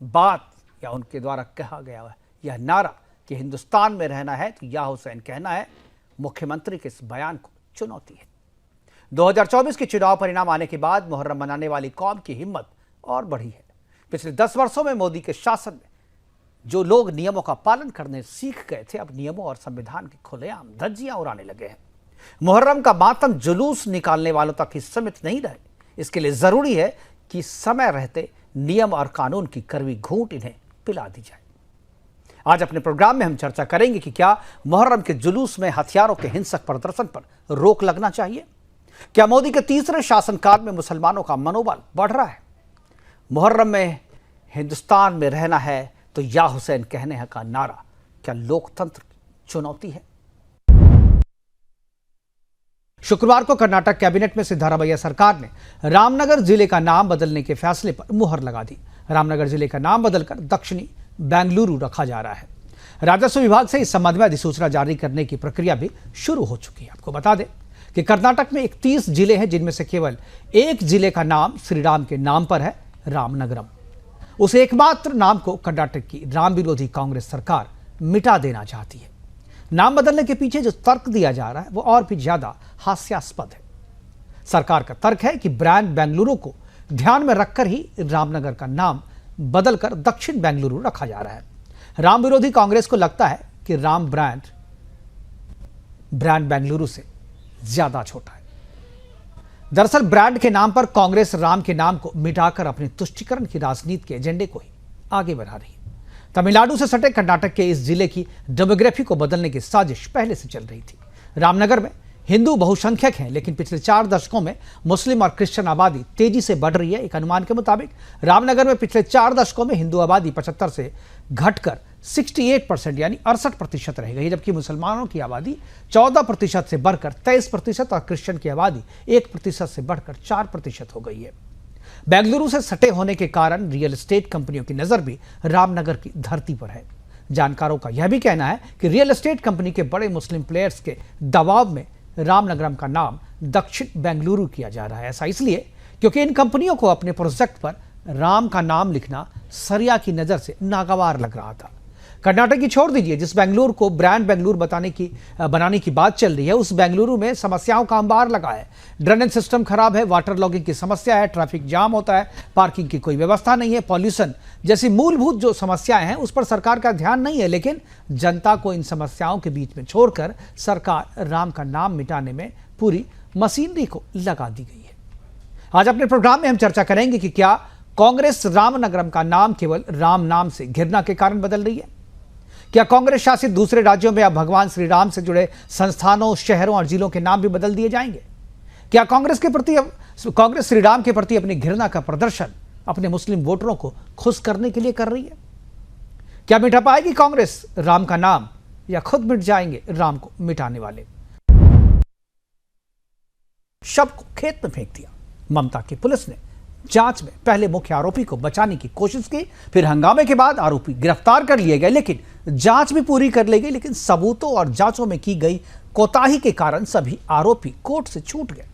बात या उनके द्वारा कहा गया यह नारा कि हिंदुस्तान में रहना है तो या हुसैन कहना है, मुख्यमंत्री के इस बयान को चुनौती है। 2024 के चुनाव परिणाम आने के बाद मुहर्रम मनाने वाली कौम की हिम्मत और बढ़ी है। पिछले 10 वर्षों में मोदी के शासन में जो लोग नियमों का पालन करने सीख गए थे, अब नियमों और संविधान की खुलेआम धज्जियां उड़ाने लगे हैं। मुहर्रम का मातम जुलूस निकालने वालों तक ही सीमित नहीं रहे, इसके लिए जरूरी है कि समय रहते नियम और कानून की कड़वी घूंट इन्हें पिला दी जाए। आज अपने प्रोग्राम में हम चर्चा करेंगे कि क्या मुहर्रम के जुलूस में हथियारों के हिंसक प्रदर्शन पर रोक लगना चाहिए? क्या मोदी के तीसरे शासनकाल में मुसलमानों का मनोबल बढ़ रहा है? मुहर्रम में हिंदुस्तान में रहना है तो या हुसैन कहने का नारा क्या लोकतंत्र की चुनौती है? शुक्रवार को कर्नाटक कैबिनेट में सिद्धारमैया सरकार ने रामनगर जिले का नाम बदलने के फैसले पर मुहर लगा दी। रामनगर जिले का नाम बदलकर दक्षिणी बेंगलुरु रखा जा रहा है। राजस्व विभाग से इस संबंध में अधिसूचना जारी करने की प्रक्रिया भी शुरू हो चुकी है। आपको बता दें कि कर्नाटक में 31 जिले हैं, जिनमें से केवल एक जिले का नाम श्री राम के नाम पर है, रामनगरम। उस एकमात्र नाम को कर्नाटक की राम विरोधी कांग्रेस सरकार मिटा देना चाहती है। नाम बदलने के पीछे जो तर्क दिया जा रहा है वो और भी ज्यादा हास्यास्पद है। सरकार का तर्क है कि ब्रांड बेंगलुरु को ध्यान में रखकर ही रामनगर का नाम बदलकर दक्षिण बेंगलुरु रखा जा रहा है। राम विरोधी कांग्रेस को लगता है कि राम ब्रांड बेंगलुरु से ज्यादा छोटा है। दरअसल ब्रांड के नाम पर कांग्रेस राम के नाम को मिटाकर अपने तुष्टीकरण की राजनीति के एजेंडे को ही आगे बढ़ा रही है। तमिलनाडु से सटे कर्नाटक के इस जिले की डेमोग्राफी को बदलने की साजिश पहले से चल रही थी। रामनगर में हिंदू बहुसंख्यक हैं, लेकिन पिछले 4 दशकों में मुस्लिम और क्रिश्चियन आबादी तेजी से बढ़ रही है। एक अनुमान के मुताबिक रामनगर में पिछले 4 दशकों में हिंदू आबादी 75 से घटकर 68% यानी 68% रह गई, जबकि मुसलमानों की आबादी 14% से बढ़कर 23% और क्रिश्चियन की आबादी 1% से बढ़कर 4% हो गई है। बेंगलुरु से सटे होने के कारण रियल एस्टेट कंपनियों की नजर भी रामनगर की धरती पर है। जानकारों का यह भी कहना है कि रियल एस्टेट कंपनी के बड़े मुस्लिम प्लेयर्स के दबाव में रामनगरम का नाम दक्षिण बेंगलुरु किया जा रहा है। ऐसा इसलिए क्योंकि इन कंपनियों को अपने प्रोजेक्ट पर राम का नाम लिखना सरिया की नजर से नागवार लग रहा था। कर्नाटक की छोड़ दीजिए, जिस बेंगलुरु को ब्रांड बेंगलुरु बनाने की बात चल रही है, उस बेंगलुरु में समस्याओं का अंबार लगा है। ड्रेनेज सिस्टम खराब है, वाटर लॉगिंग की समस्या है, ट्रैफिक जाम होता है, पार्किंग की कोई व्यवस्था नहीं है, पॉल्यूशन जैसी मूलभूत जो समस्याएं हैं उस पर सरकार का ध्यान नहीं है। लेकिन जनता को इन समस्याओं के बीच में छोड़कर सरकार राम का नाम मिटाने में पूरी मशीनरी को लगा दी गई है। आज अपने प्रोग्राम में हम चर्चा करेंगे कि क्या कांग्रेस रामनगरम का नाम केवल राम नाम से घृणा के कारण बदल रही है? क्या कांग्रेस शासित दूसरे राज्यों में अब भगवान श्री राम से जुड़े संस्थानों, शहरों और जिलों के नाम भी बदल दिए जाएंगे? क्या कांग्रेस श्री राम के प्रति अपनी घृणा का प्रदर्शन अपने मुस्लिम वोटरों को खुश करने के लिए कर रही है? क्या मिटा पाएगी कांग्रेस राम का नाम, या खुद मिट जाएंगे राम को मिटाने वाले? शव को खेत में फेंक दिया। ममता की पुलिस ने जांच में पहले मुख्य आरोपी को बचाने की कोशिश की, फिर हंगामे के बाद आरोपी गिरफ्तार कर लिए गए, लेकिन जांच भी पूरी कर ली गई, लेकिन सबूतों और जांचों में की गई कोताही के कारण सभी आरोपी कोर्ट से छूट गए।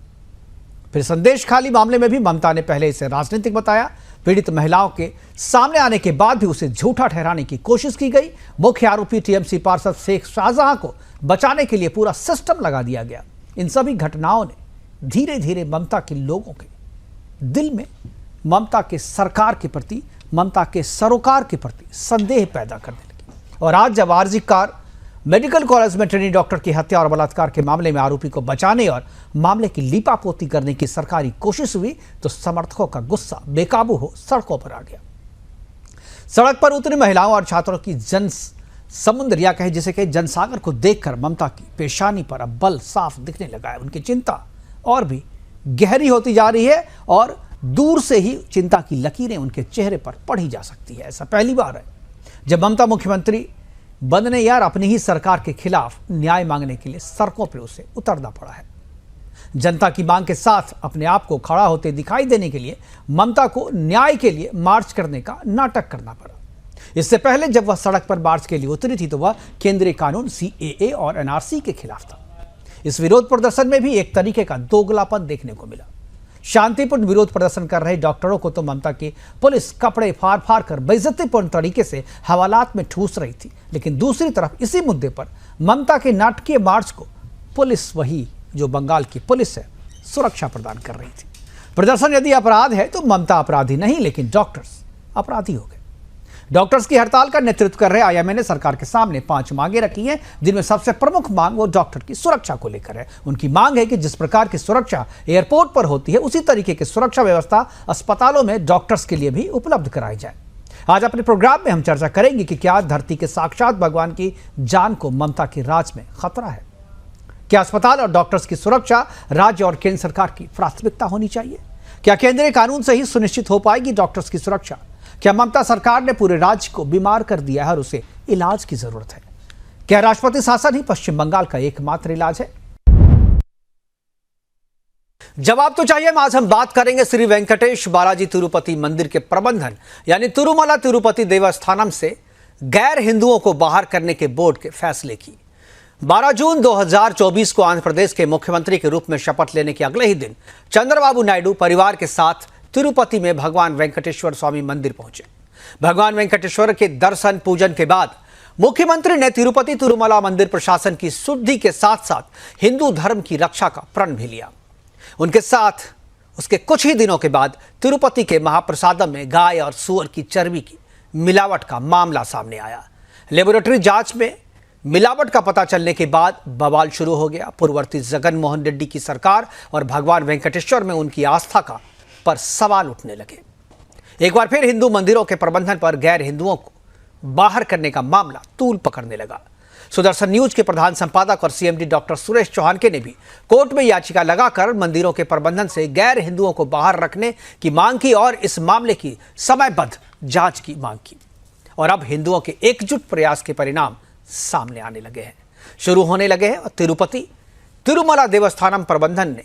फिर संदेश खाली मामले में भी ममता ने पहले इसे राजनीतिक बताया। पीड़ित महिलाओं के सामने आने के बाद भी उसे झूठा ठहराने की कोशिश की गई। मुख्य आरोपी टीएमसी पार्षद शेख शाहजहां को बचाने के लिए पूरा सिस्टम लगा दिया गया। इन सभी घटनाओं ने धीरे धीरे ममता के लोगों के दिल में ममता के सरकार के प्रति, ममता के सरोकार के प्रति संदेह पैदा करने लगी। और आज जब आरजी कार मेडिकल कॉलेज में ट्रेनी डॉक्टर की हत्या और बलात्कार के मामले में आरोपी को बचाने और मामले की लीपापोती करने की सरकारी कोशिश हुई, तो समर्थकों का गुस्सा बेकाबू हो सड़कों पर आ गया। सड़क पर उतरी महिलाओं और छात्रों की जन समुद्र या कहे जिसे कहे जनसागर को देखकर ममता की पेशानी पर अब बल साफ दिखने लगा है। उनकी चिंता और भी गहरी होती जा रही है और दूर से ही चिंता की लकीरें उनके चेहरे पर पढ़ी जा सकती है। ऐसा पहली बार है जब ममता मुख्यमंत्री बनने यार अपनी ही सरकार के खिलाफ न्याय मांगने के लिए सड़कों पर उसे उतरना पड़ा है। जनता की मांग के साथ अपने आप को खड़ा होते दिखाई देने के लिए ममता को न्याय के लिए मार्च करने का नाटक करना पड़ा। इससे पहले जब वह सड़क पर मार्च के लिए उतरी थी तो वह केंद्रीय कानून सीएए और एनआरसी के खिलाफ था। इस विरोध प्रदर्शन में भी एक तरीके का दोगलापन देखने को मिला। शांतिपूर्ण विरोध प्रदर्शन कर रहे डॉक्टरों को तो ममता की पुलिस कपड़े फाड़ फाड़ कर बेइज्जतीपूर्ण तरीके से हवालात में ठूस रही थी, लेकिन दूसरी तरफ इसी मुद्दे पर ममता के नाटकीय मार्च को पुलिस, वही जो बंगाल की पुलिस है, सुरक्षा प्रदान कर रही थी। प्रदर्शन यदि अपराध है तो ममता अपराधी नहीं, लेकिन डॉक्टर्स अपराधी हो गए। डॉक्टर्स की हड़ताल का नेतृत्व कर रहे आईएमए ने सरकार के सामने 5 मांगे रखी हैं, जिनमें सबसे प्रमुख मांग वो डॉक्टर की सुरक्षा को लेकर है। उनकी मांग है कि जिस प्रकार की सुरक्षा एयरपोर्ट पर होती है, उसी तरीके की सुरक्षा व्यवस्था अस्पतालों में डॉक्टर्स के लिए भी उपलब्ध कराई जाए। आज अपने प्रोग्राम में हम चर्चा करेंगे कि क्या धरती के साक्षात भगवान की जान को ममता के राज में खतरा है। क्या अस्पताल और डॉक्टर्स की सुरक्षा राज्य और केंद्र सरकार की प्राथमिकता होनी चाहिए? क्या केंद्रीय कानून से ही सुनिश्चित हो पाएगी डॉक्टर्स की सुरक्षा? क्या ममता सरकार ने पूरे राज्य को बीमार कर दिया है और उसे इलाज की जरूरत है? क्या राष्ट्रपति शासन ही पश्चिम बंगाल का एकमात्र इलाज है? जवाब तो चाहिए। आज हम बात करेंगे श्री वेंकटेश बालाजी तिरुपति मंदिर के प्रबंधन यानी तिरुमला तिरुपति देवस्थानम से गैर हिंदुओं को बाहर करने के बोर्ड के फैसले की। 12 जून 2024 को आंध्र प्रदेश के मुख्यमंत्री के रूप में शपथ लेने के अगले ही दिन चंद्रबाबू नायडू परिवार के साथ तिरुपति में भगवान वेंकटेश्वर स्वामी मंदिर पहुंचे। भगवान वेंकटेश्वर के दर्शन पूजन के बाद मुख्यमंत्री ने तिरुपति तिरुमला मंदिर प्रशासन की शुद्धि के साथ साथ हिंदू धर्म की रक्षा का प्रण भी लिया। उनके साथ उसके कुछ ही दिनों के बाद तिरुपति के महाप्रसादम में गाय और सूअर की चर्बी की मिलावट का मामला सामने आया। लेबोरेटरी जांच में मिलावट का पता चलने के बाद बवाल शुरू हो गया। पूर्ववर्ती जगन मोहन रेड्डी की सरकार और भगवान वेंकटेश्वर में उनकी आस्था का पर सवाल उठने लगे। एक बार फिर हिंदू मंदिरों के प्रबंधन पर गैर हिंदुओं को बाहर करने का मामला तूल पकड़ने लगा। सुदर्शन न्यूज के प्रधान संपादक और सीएमडी डॉक्टर सुरेश चौहान के ने भी कोर्ट में याचिका लगाकर मंदिरों के प्रबंधन से गैर हिंदुओं को बाहर रखने की मांग की और इस मामले की समयबद्ध जांच की मांग की। और अब हिंदुओं के एकजुट प्रयास के परिणाम सामने आने लगे हैं, शुरू होने लगे हैं। और तिरुपति तिरुमला देवस्थानम प्रबंधन ने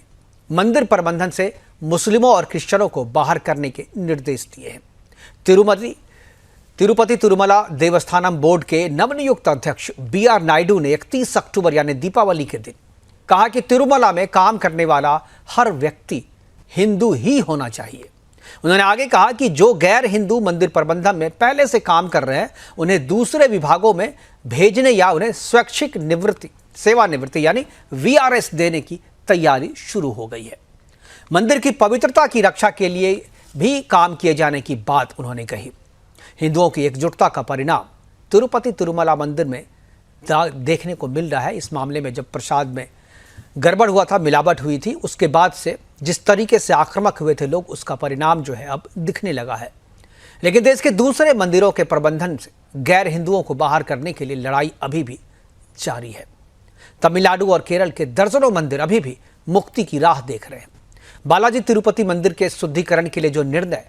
मंदिर प्रबंधन से मुस्लिमों और क्रिश्चियनों को बाहर करने के निर्देश दिए हैं। तिरुपति तिरुमला देवस्थानम बोर्ड के नवनियुक्त अध्यक्ष बीआर नायडू ने 31 अक्टूबर यानी दीपावली के दिन कहा कि तिरुमला में काम करने वाला हर व्यक्ति हिंदू ही होना चाहिए। उन्होंने आगे कहा कि जो गैर हिंदू मंदिर प्रबंधन में पहले से काम कर रहे हैं, उन्हें दूसरे विभागों में भेजने या उन्हें स्वैच्छिक निवृत्ति, सेवानिवृत्ति यानी वीआरएस देने की तैयारी शुरू हो गई है। मंदिर की पवित्रता की रक्षा के लिए भी काम किए जाने की बात उन्होंने कही। हिंदुओं की एकजुटता का परिणाम तिरुपति तिरुमला मंदिर में देखने को मिल रहा है। इस मामले में जब प्रसाद में गड़बड़ हुआ था, मिलावट हुई थी, उसके बाद से जिस तरीके से आक्रामक हुए थे लोग, उसका परिणाम जो है अब दिखने लगा है। लेकिन देश के दूसरे मंदिरों के प्रबंधन से गैर हिंदुओं को बाहर करने के लिए लड़ाई अभी भी जारी है। तमिलनाडु और केरल के दर्जनों मंदिर अभी भी मुक्ति की राह देख रहे हैं। बालाजी तिरुपति मंदिर के शुद्धिकरण के लिए जो निर्णय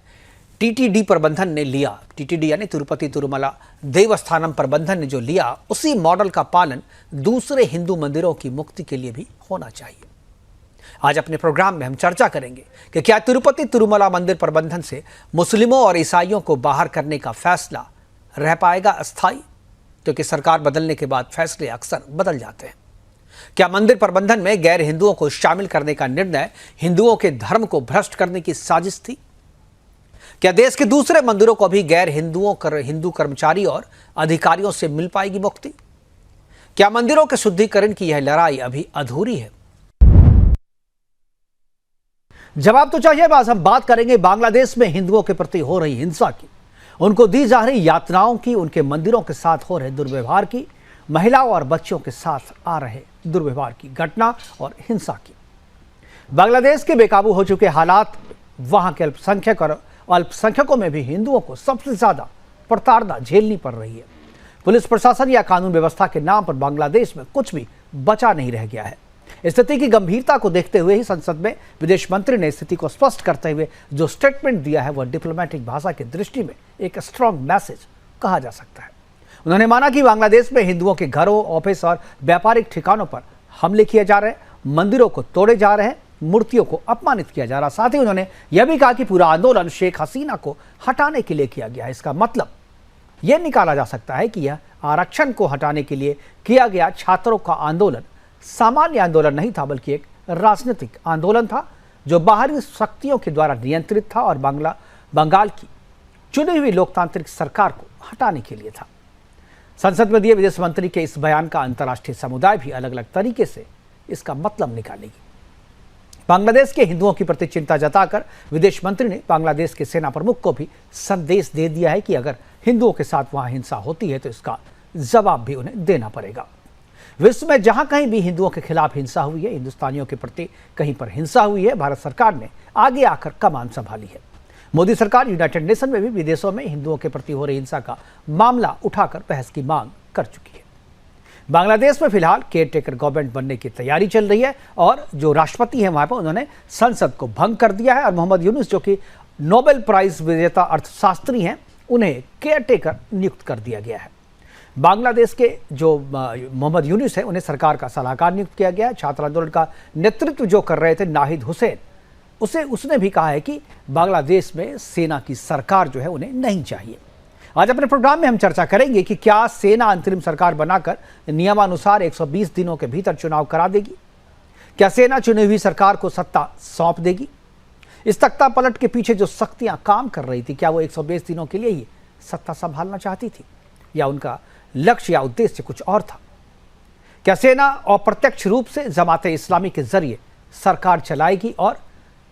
टीटीडी प्रबंधन ने लिया, टीटीडी यानी तिरुपति तिरुमला देवस्थानम प्रबंधन ने जो लिया, उसी मॉडल का पालन दूसरे हिंदू मंदिरों की मुक्ति के लिए भी होना चाहिए। आज अपने प्रोग्राम में हम चर्चा करेंगे कि क्या तिरुपति तिरुमला मंदिर प्रबंधन से मुस्लिमों और ईसाइयों को बाहर करने का फैसला रह पाएगा अस्थायी, क्योंकि सरकार बदलने के बाद फैसले अक्सर बदल जाते हैं। क्या मंदिर प्रबंधन में गैर हिंदुओं को शामिल करने का निर्णय हिंदुओं के धर्म को भ्रष्ट करने की साजिश थी? क्या देश के दूसरे मंदिरों को भी गैर हिंदू कर्मचारी और अधिकारियों से मिल पाएगी मुक्ति? क्या मंदिरों के शुद्धिकरण की यह लड़ाई अभी अधूरी है? जवाब तो चाहिए। आज हम बात करेंगे बांग्लादेश में हिंदुओं के प्रति हो रही हिंसा की, उनको दी जा रही यातनाओं की, उनके मंदिरों के साथ हो रहे दुर्व्यवहार की, महिलाओं और बच्चों के साथ आ रहे दुर्व्यवहार की घटना और हिंसा की। बांग्लादेश के बेकाबू हो चुके हालात, वहां के अल्पसंख्यक और अल्पसंख्यकों में भी हिंदुओं को सबसे ज्यादा प्रताड़ना झेलनी पड़ रही है। पुलिस प्रशासन या कानून व्यवस्था के नाम पर बांग्लादेश में कुछ भी बचा नहीं रह गया है। स्थिति की गंभीरता को देखते हुए ही संसद में विदेश मंत्री ने स्थिति को स्पष्ट करते हुए जो स्टेटमेंट दिया है वह डिप्लोमेटिक भाषा की दृष्टि में एक स्ट्रॉन्ग मैसेज कहा जा सकता है। उन्होंने माना कि बांग्लादेश में हिंदुओं के घरों, ऑफिस और व्यापारिक ठिकानों पर हमले किए जा रहे हैं, मंदिरों को तोड़े जा रहे हैं, मूर्तियों को अपमानित किया जा रहा। साथ ही उन्होंने यह भी कहा कि पूरा आंदोलन शेख हसीना को हटाने के लिए किया गया है। इसका मतलब यह निकाला जा सकता है कि यह आरक्षण को हटाने के लिए किया गया छात्रों का आंदोलन सामान्य आंदोलन नहीं था, बल्कि एक राजनीतिक आंदोलन था जो बाहरी शक्तियों के द्वारा नियंत्रित था और बंगाल की चुनी हुई लोकतांत्रिक सरकार को हटाने के लिए था। संसद में दिए विदेश मंत्री के इस बयान का अंतर्राष्ट्रीय समुदाय भी अलग अलग तरीके से इसका मतलब निकालेगी। बांग्लादेश के हिंदुओं के प्रति चिंता जताकर विदेश मंत्री ने बांग्लादेश के सेना प्रमुख को भी संदेश दे दिया है कि अगर हिंदुओं के साथ वहां हिंसा होती है तो इसका जवाब भी उन्हें देना पड़ेगा। विश्व में जहां कहीं भी हिंदुओं के खिलाफ हिंसा हुई है, हिंदुस्तानियों के प्रति कहीं पर हिंसा हुई है, भारत सरकार ने आगे आकर कमान संभाली है। मोदी सरकार यूनाइटेड नेशन में भी विदेशों में हिंदुओं के प्रति हो रही हिंसा का मामला उठाकर बहस की मांग कर चुकी है। बांग्लादेश में फिलहाल केयर टेकर गवर्नमेंट बनने की तैयारी चल रही है और जो राष्ट्रपति हैं वहां पर उन्होंने संसद को भंग कर दिया है और मोहम्मद यूनुस जो कि नोबेल प्राइज विजेता अर्थशास्त्री हैं, उन्हें केयर टेकर नियुक्त कर दिया गया है। बांग्लादेश के जो मोहम्मद यूनुस है उन्हें सरकार का सलाहकार नियुक्त किया गया है। छात्र आंदोलन का नेतृत्व जो कर रहे थे नाहिद हुसैन, उसने भी कहा है कि बांग्लादेश में सेना की सरकार जो है उन्हें नहीं चाहिए। आज अपने प्रोग्राम में हम चर्चा करेंगे कि क्या सेना अंतरिम सरकार बनाकर नियमानुसार 120 दिनों के भीतर चुनाव करा देगी? क्या सेना चुनी हुई सरकार को सत्ता सौंप देगी? इस तख्ता पलट के पीछे जो शक्तियां काम कर रही थी, क्या वो 120 दिनों के लिए ही सत्ता संभालना चाहती थी या उनका लक्ष्य या उद्देश्य कुछ और था? क्या सेना अप्रत्यक्ष रूप से जमाते इस्लामी के जरिए सरकार चलाएगी और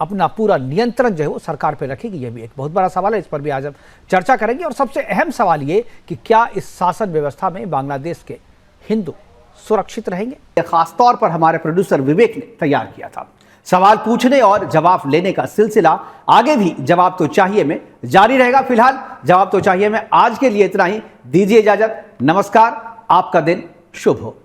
अपना पूरा नियंत्रण जो है वो सरकार पे रखेगी? यह भी एक बहुत बड़ा सवाल है, इस पर भी आज हम चर्चा करेंगे। और सबसे अहम सवाल ये कि क्या इस शासन व्यवस्था में बांग्लादेश के हिंदू सुरक्षित रहेंगे? यह खास तौर पर हमारे प्रोड्यूसर विवेक ने तैयार किया था। सवाल पूछने और जवाब लेने का सिलसिला आगे भी जवाब तो चाहिए में जारी रहेगा। फिलहाल जवाब तो चाहिए में आज के लिए इतना ही। दीजिए इजाजत। नमस्कार। आपका दिन शुभ हो।